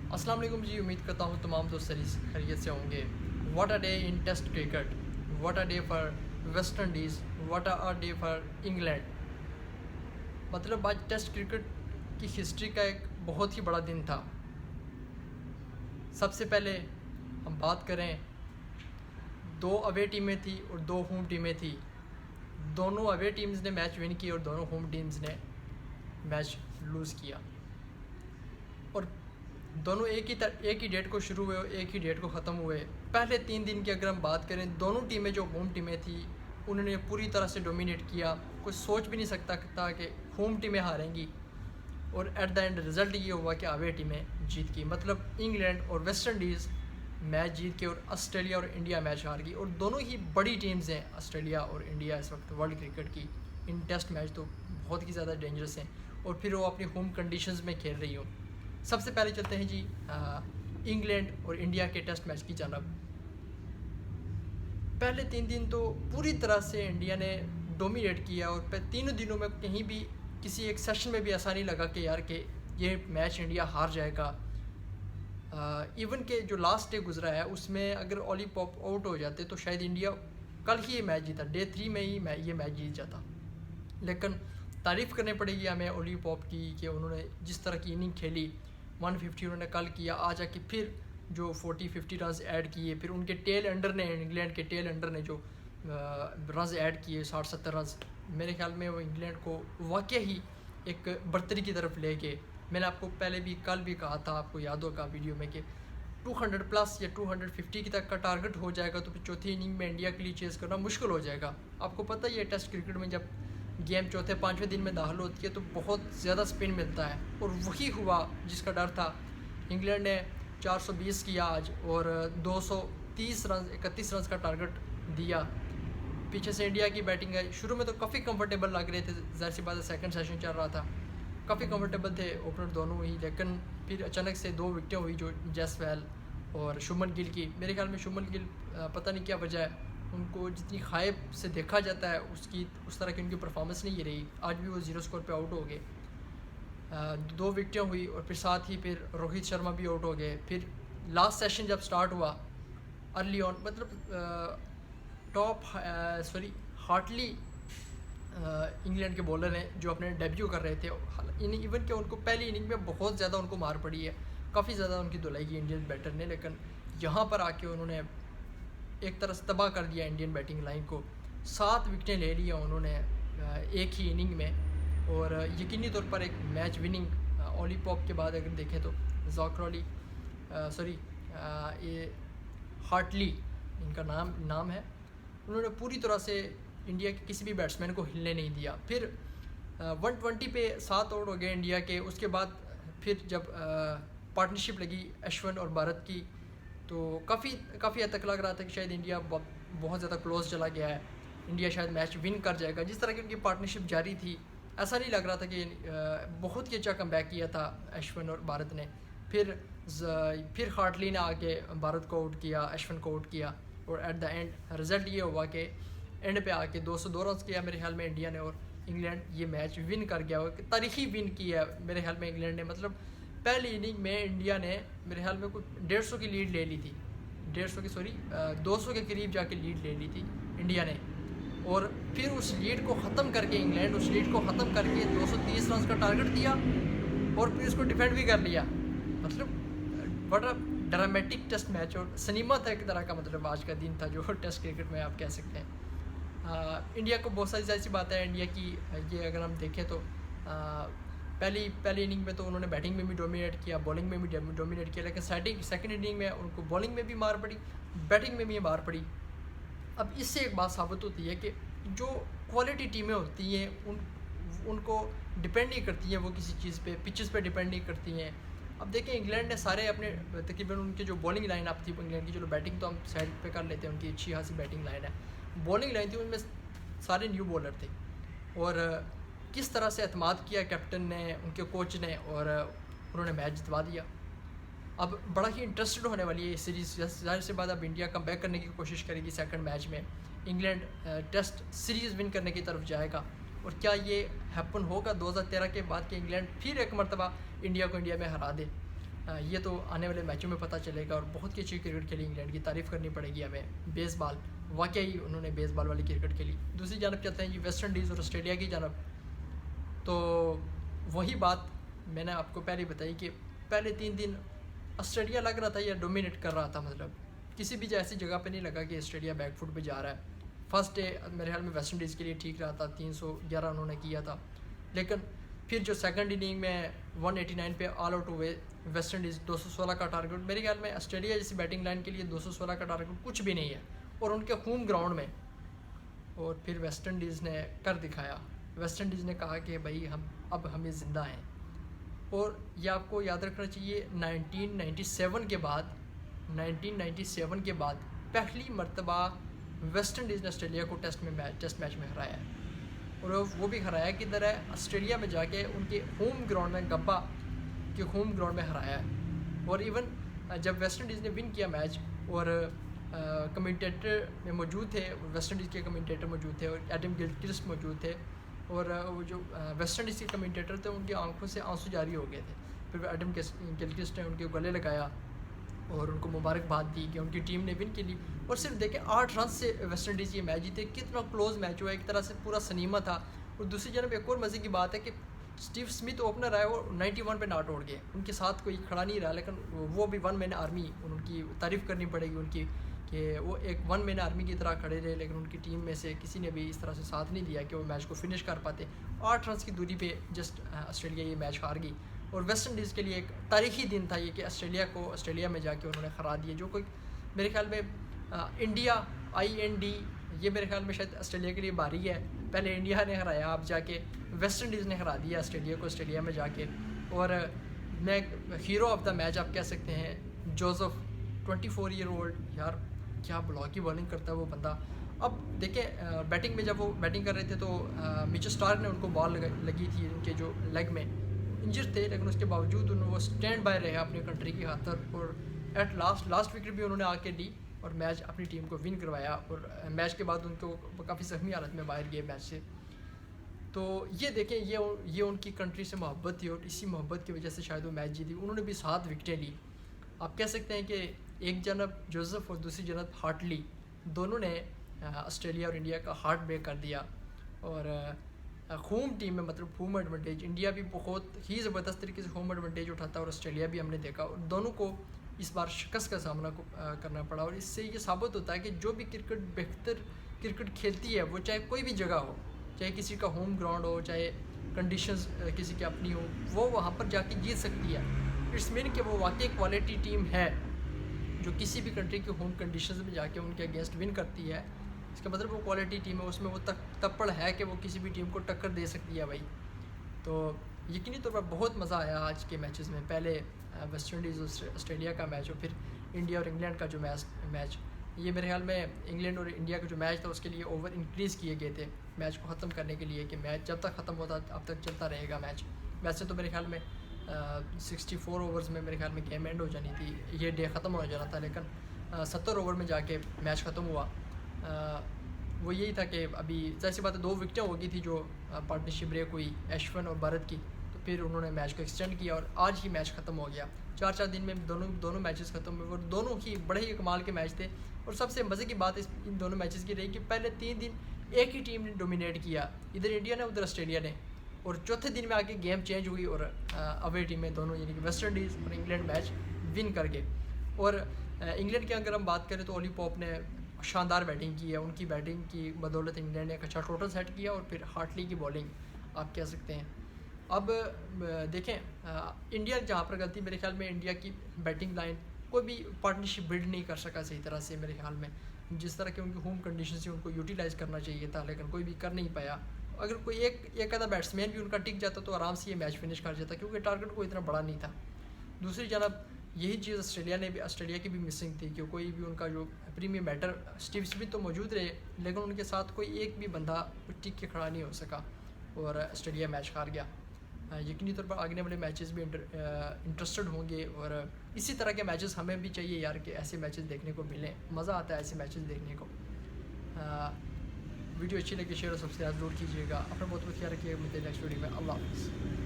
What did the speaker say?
अस्सलाम वालेकुम जी। उम्मीद करता हूँ तमाम दोस्त खैरियत से होंगे। What a day in test cricket, what a day for West Indies, what a day for England. मतलब आज टेस्ट क्रिकेट की हिस्ट्री का एक बहुत ही बड़ा दिन था। सबसे पहले हम बात करें, दो अवे टीमें थी और दो होम टीमें थी। दोनों अवे टीम्स ने मैच विन किया और दोनों होम टीम्स ने मैच लूज़ किया। और दोनों एक ही डेट को शुरू हुए और एक ही डेट को ख़त्म हुए। पहले 3 दिन की अगर हम बात करें, दोनों टीमें जो होम टीमें थी उन्होंने पूरी तरह से डोमिनेट किया। कोई सोच भी नहीं सकता था कि होम टीमें हारेंगी, और एट द एंड रिज़ल्ट ये हुआ कि अवे टीमें जीत गई। मतलब इंग्लैंड और वेस्ट इंडीज़ मैच जीत के और ऑस्ट्रेलिया और इंडिया मैच हार गई। और दोनों ही बड़ी टीम्स हैं, ऑस्ट्रेलिया और इंडिया इस वक्त वर्ल्ड क्रिकेट की। इन टेस्ट मैच तो बहुत ही ज़्यादा डेंजरस हैं और फिर वो अपनी होम कंडीशंस में खेल रही हूँ। सबसे पहले चलते हैं जी इंग्लैंड और इंडिया के टेस्ट मैच की जानब। पहले 3 दिन तो पूरी तरह से इंडिया ने डोमिनेट किया और तीनों दिनों में कहीं भी किसी एक सेशन में भी ऐसा नहीं लगा कि यार कि ये मैच इंडिया हार जाएगा। इवन के जो लास्ट डे गुजरा है उसमें अगर ओली पॉप आउट हो जाते तो शायद इंडिया कल ही ये मैच जीता, डे 3 में ही ये मैच जीत जाता। लेकिन तारीफ़ करनी पड़ेगी हमें ओली पॉप की कि उन्होंने जिस तरह की इनिंग खेली, 150 उन्होंने कल किया, आज आके फिर जो 40-50 रन ऐड किए, फिर उनके टेल अंडर ने, इंग्लैंड के टेल अंडर ने जो रन ऐड किए 60-70 रन, मेरे ख्याल में वो इंग्लैंड को वाकई ही एक बढ़तरी की तरफ ले गए। मैंने आपको पहले भी कल भी कहा था, आपको याद होगा वीडियो में, कि 200 प्लस या 250 की तक का टारगेट हो जाएगा तो फिर चौथी इनिंग में इंडिया के लिए चेज़ करना मुश्किल हो जाएगा। आपको पता ही है टेस्ट क्रिकेट में जब गेम चौथे पाँचवें दिन में दाखिल होती है तो बहुत ज़्यादा स्पिन मिलता है, और वही हुआ जिसका डर था। इंग्लैंड ने 420 किया आज और 230 रन 31 रन का टारगेट दिया। पीछे से इंडिया की बैटिंग है। शुरू में तो काफ़ी कंफर्टेबल लग रहे थे, ज़ाहिर सी बात है सेकंड सेशन चल रहा था, काफ़ी कंफर्टेबल थे ओपनर दोनों ही। लेकिन फिर अचानक से 2 विकेटें हुई जो जैसवाल और शुभमन गिल की। मेरे ख्याल में शुभमन गिल पता नहीं क्या वजह है, उनको जितनी ख्वाब से देखा जाता है उसकी उस तरह की उनकी परफॉर्मेंस नहीं रही। आज भी वो 0 स्कोर पे आउट हो गए। 2 विकेटें हुई और फिर साथ ही फिर रोहित शर्मा भी आउट हो गए। फिर लास्ट सेशन जब स्टार्ट हुआ अर्ली ऑन, मतलब हार्टली इंग्लैंड के बॉलर हैं जो अपने डेब्यू कर रहे थे। इवन के उनको पहली इनिंग में बहुत ज़्यादा उनको मार पड़ी है, काफ़ी ज़्यादा उनकी धुलाई की इंडियन बैटर ने। लेकिन यहाँ पर आके उन्होंने एक तरह से तबाह कर दिया इंडियन बैटिंग लाइन को। 7 विकेटें ले लिया उन्होंने एक ही इनिंग में, और यकीनी तौर पर एक मैच विनिंग ओली पॉप के बाद अगर देखें तो जॉक्रॉली ये हार्टली इनका नाम है। उन्होंने पूरी तरह से इंडिया के किसी भी बैट्समैन को हिलने नहीं दिया। फिर 120 पे 7 आउट हो गए इंडिया के। उसके बाद फिर जब पार्टनरशिप लगी अश्विन और भारत की तो काफ़ी हद तक लग रहा था कि शायद इंडिया बहुत ज़्यादा क्लोज चला गया है, इंडिया शायद मैच विन कर जाएगा। जिस तरह की उनकी पार्टनरशिप जारी थी ऐसा नहीं लग रहा था कि बहुत ही अच्छा कमबैक किया था अश्विन और भारत ने। फिर हार्टली ने आके भारत को आउट किया, अश्विन को आउट किया, और एट द एंड रिज़ल्ट ये हुआ कि एंड पे आके 202 रन किया मेरे ख्याल में इंडिया ने, और इंग्लैंड ये मैच विन कर गया। तारीखी विन किया मेरे ख्याल में इंग्लैंड ने। मतलब पहली इनिंग में इंडिया ने मेरे ख्याल में कुछ 150 की लीड ले ली थी, 200 के करीब जाके लीड ले ली थी इंडिया ने। और फिर उस लीड को ख़त्म करके इंग्लैंड उस लीड को ख़त्म करके 230 रन का टारगेट दिया और फिर इसको डिफेंड भी कर लिया। मतलब बड़ा ड्रामेटिक टेस्ट मैच और सिनेमा था एक तरह का। मतलब आज का दिन था जो टेस्ट क्रिकेट में आप कह सकते हैं। इंडिया को बहुत सारी ऐसी बात है इंडिया की, ये अगर हम देखें तो पहली इनिंग में तो उन्होंने बैटिंग में भी डोमिनेट किया, बॉलिंग में भी डोमिनेट किया, लेकिन सेकंड इनिंग में उनको बॉलिंग में भी मार पड़ी, बैटिंग में भी मार पड़ी। अब इससे एक बात साबित होती है कि जो क्वालिटी टीमें होती हैं उनको डिपेंड नहीं करती हैं वो किसी चीज़ पे, पिचेस पे डिपेंड नहीं करती हैं। अब देखें इंग्लैंड ने सारे अपने तकरीबन उनके जो बॉलिंग लाइन अप थी इंग्लैंड की, चलो बैटिंग तो हम साइड पे कर लेते हैं, उनकी अच्छी खासी बैटिंग लाइन है, बॉलिंग लाइन थी उनमें सारे न्यू बॉलर थे। और किस तरह से एतमाद किया कैप्टन ने, उनके कोच ने, और उन्होंने मैच जितवा दिया। अब बड़ा ही इंटरेस्टेड होने वाली है ये सीरीज़। ज़ाहिर सी बात अब इंडिया कम बैक करने की कोशिश करेगी सेकंड मैच में, इंग्लैंड टेस्ट सीरीज़ विन करने की तरफ जाएगा। और क्या ये हैपन होगा 2013 के बाद कि इंग्लैंड फिर एक मरतबा इंडिया को इंडिया में हरा दे? ये तो आने वाले मैचों में पता चलेगा। और बहुत ही अच्छी क्रिकेट खेली इंग्लैंड की, तारीफ़ करनी पड़ेगी हमें। बेसबॉल, वाकई उन्होंने बेसबॉल वाली क्रिकेट खेली। दूसरी जानब चलते हैं जी वेस्ट इंडीज़ और ऑस्ट्रेलिया की जानब। तो वही बात मैंने आपको पहले ही बताई कि पहले 3 दिन ऑस्ट्रेलिया लग रहा था या डोमिनेट कर रहा था, मतलब किसी भी ऐसी जगह पे नहीं लगा कि ऑस्ट्रेलिया बैकफुट पे जा रहा है। फर्स्ट डे मेरे ख्याल में वेस्ट इंडीज़ के लिए ठीक रहा था, 311 उन्होंने किया था। लेकिन फिर जो सेकंड इनिंग में 189 पे ऑल आउट हुए वेस्ट इंडीज़, 216 का टारगेट, मेरे ख्याल में ऑस्ट्रेलिया जैसी बैटिंग लाइन के लिए 216 का टारगेट कुछ भी नहीं है, और उनके होम ग्राउंड में। और फिर वेस्ट इंडीज़ ने कर दिखाया। वेस्ट इंडीज़ ने कहा कि भाई अब हमें ज़िंदा हैं। और ये आपको याद रखना चाहिए 1997 के बाद पहली मरतबा वेस्ट इंडीज़ ने ऑस्ट्रेलिया को टेस्ट मैच में हराया है। और वो भी हराया किधर है, ऑस्ट्रेलिया में जाके उनके होम ग्राउंड में, गब्बा के होम ग्राउंड में हराया है। और इवन जब वेस्ट इंडीज़ ने विन किया मैच और कमेंटेटर में मौजूद थे, वेस्ट इंडीज़ के कमेंटेटर मौजूद थे और एडम गिलक्रिस्ट मौजूद थे, और वो जो वेस्ट इंडीज़ के कमेंटेटर थे उनकी आंखों से आंसू जारी हो गए थे। फिर एडम गिलक्रिस्ट ने उनके गले लगाया और उनको मुबारकबाद दी कि उनकी टीम ने विन के लिए। और सिर्फ देखें 8 रन से वेस्ट इंडीज़ ये मैच जीते, कितना क्लोज मैच हुआ, एक तरह से पूरा सनीमा था। और दूसरी जानब एक और मज़े की बात है कि स्टीव स्मिथ ओपनर आए, वो 91 पे नॉट आउट गए, उनके साथ कोई खड़ा नहीं रहा। लेकिन वो भी 1 मैन आर्मी, उनकी तारीफ़ करनी पड़ेगी उनकी कि वो एक 1 मैन आर्मी की तरह खड़े रहे। लेकिन उनकी टीम में से किसी ने भी इस तरह से साथ नहीं दिया कि वो मैच को फिनिश कर पाते। 8 रन की दूरी पे जस्ट ऑस्ट्रेलिया ये मैच हार गई। और वेस्ट इंडीज़ के लिए एक तारीख़ी दिन था ये कि ऑस्ट्रेलिया में जाके उन्होंने हरा दिया। जो कोई मेरे ख्याल में इंडिया IND, ये मेरे ख्याल में शायद ऑस्ट्रेलिया के लिए भारी है। पहले इंडिया ने हराया, अब जाके वेस्ट इंडीज़ ने हरा दिया ऑस्ट्रेलिया को ऑस्ट्रेलिया में जाके। और मैं हीरो ऑफ द मैच आप कह सकते हैं जोसेफ, 24 ईयर ओल्ड, यार क्या ब्लॉक की बॉलिंग करता है वो बंदा। अब देखें बैटिंग में जब वो बैटिंग कर रहे थे तो मिचेल स्टार्क ने उनको बॉल लगी थी उनके जो लेग में, इंजर थे, लेकिन उसके बावजूद वो स्टैंड बाय रहे अपनी कंट्री की खातर। और एट लास्ट विकेट भी उन्होंने आके ली और मैच अपनी टीम को विन करवाया। और मैच के बाद उनको काफ़ी ज़ख्मी हालत में बाहर गए मैच से। तो ये देखें ये उनकी कंट्री से मोहब्बत थी और इसी मोहब्बत की वजह से शायद वो मैच जीती। उन्होंने भी 7 विकेटें ली। आप कह सकते हैं कि एक जनब जोसेफ और दूसरी जनब हार्टली, दोनों ने ऑस्ट्रेलिया और इंडिया का हार्ट ब्रेक कर दिया। और होम टीम में मतलब होम एडवांटेज, इंडिया भी बहुत ही ज़बरदस्त तरीके से होम एडवांटेज उठाता और ऑस्ट्रेलिया भी हमने देखा, और दोनों को इस बार शिकस्त का सामना करना पड़ा। और इससे ये साबित होता है कि जो भी क्रिकेट बेहतर क्रिकेट खेलती है, वो चाहे कोई भी जगह हो, चाहे किसी का होम ग्राउंड हो, चाहे कंडीशंस किसी की अपनी हो, वो वहाँ पर जाके जीत सकती है। इट्स मीन कि वो वाकई क्वालिटी टीम है जो किसी भी कंट्री के होम कंडीशंस में जाके उनके अगेंस्ट विन करती है। इसका मतलब वो क्वालिटी टीम है, उसमें वो तप्पड़ है कि वो किसी भी टीम को टक्कर दे सकती है भाई। तो यकीनी तौर पर बहुत मज़ा आया आज के मैचेस में। पहले वेस्ट इंडीज़ ऑस्ट्रेलिया का मैच और फिर इंडिया और इंग्लैंड का जो मैच, ये मेरे ख्याल में इंग्लैंड और इंडिया का जो मैच था उसके लिए ओवर इंक्रीज़ किए गए थे मैच को ख़त्म करने के लिए, कि मैच जब तक ख़त्म होता अब तक चलता रहेगा मैच। वैसे तो मेरे ख्याल में 64 ओवर्स में मेरे ख्याल में गेम एंड हो जानी थी, ये डे ख़त्म हो जाना था। लेकिन 70 ओवर में जाके मैच ख़त्म हुआ। वो यही था कि अभी जाहिर सी बात है 2 विकेटें हो गई थी जो पार्टनरशिप ब्रेक हुई अश्विन और भारत की, तो फिर उन्होंने मैच को एक्सटेंड किया और आज ही मैच ख़त्म हो गया। 4 दिन में दोनों मैचेस ख़त्म हुए और दोनों ही बड़े ही कमाल के मैच थे। और सबसे मज़े की बात इन दोनों मैचेस की रही कि पहले 3 दिन एक ही टीम ने डोमिनेट किया, इधर इंडिया ने उधर ऑस्ट्रेलिया ने, और चौथे दिन में आके गेम चेंज हुई और अवे टीमें दोनों यानी कि वेस्ट इंडीज़ और इंग्लैंड मैच विन कर गए। और इंग्लैंड की अगर हम बात करें तो ओली पॉप ने शानदार बैटिंग की है, उनकी बैटिंग की बदौलत इंग्लैंड ने एक अच्छा टोटल सेट किया और फिर हार्टली की बॉलिंग आप कह सकते हैं। अब देखें इंडिया जहाँ पर गलती, मेरे ख्याल में इंडिया की बैटिंग लाइन कोई भी पार्टनरशिप बिल्ड नहीं कर सका सही तरह से। मेरे ख्याल में जिस तरह के उनकी होम कंडीशन से उनको यूटिलाइज़ करना चाहिए था, लेकिन कोई भी कर नहीं पाया। अगर कोई एक आधा बैट्समैन भी उनका टिक जाता तो आराम से ये मैच फिनिश कर जाता, क्योंकि टारगेट कोई इतना बड़ा नहीं था। दूसरी जानब यही चीज़ ऑस्ट्रेलिया की भी मिसिंग थी कि कोई भी उनका जो प्रीमियम बैटर स्टीव स्मिथ तो मौजूद रहे, लेकिन उनके साथ कोई एक भी बंदा टिक के खड़ा नहीं हो सका और ऑस्ट्रेलिया मैच हार गया। यकीनी तौर पर आगे वाले मैचेस भी इंटरेस्टेड होंगे और इसी तरह के मैचेस हमें भी चाहिए यार कि ऐसे मैचेस देखने को मिलें, मज़ा आता है ऐसे मैचेस देखने को। वीडियो अच्छी लगी शेयर और सब्सक्राइब जरूर कीजिएगा। अपना बहुत ख्याल रखिएगा। मिलते हैं नेक्स्ट वीडियो में। अल्लाह हाफ़िज़।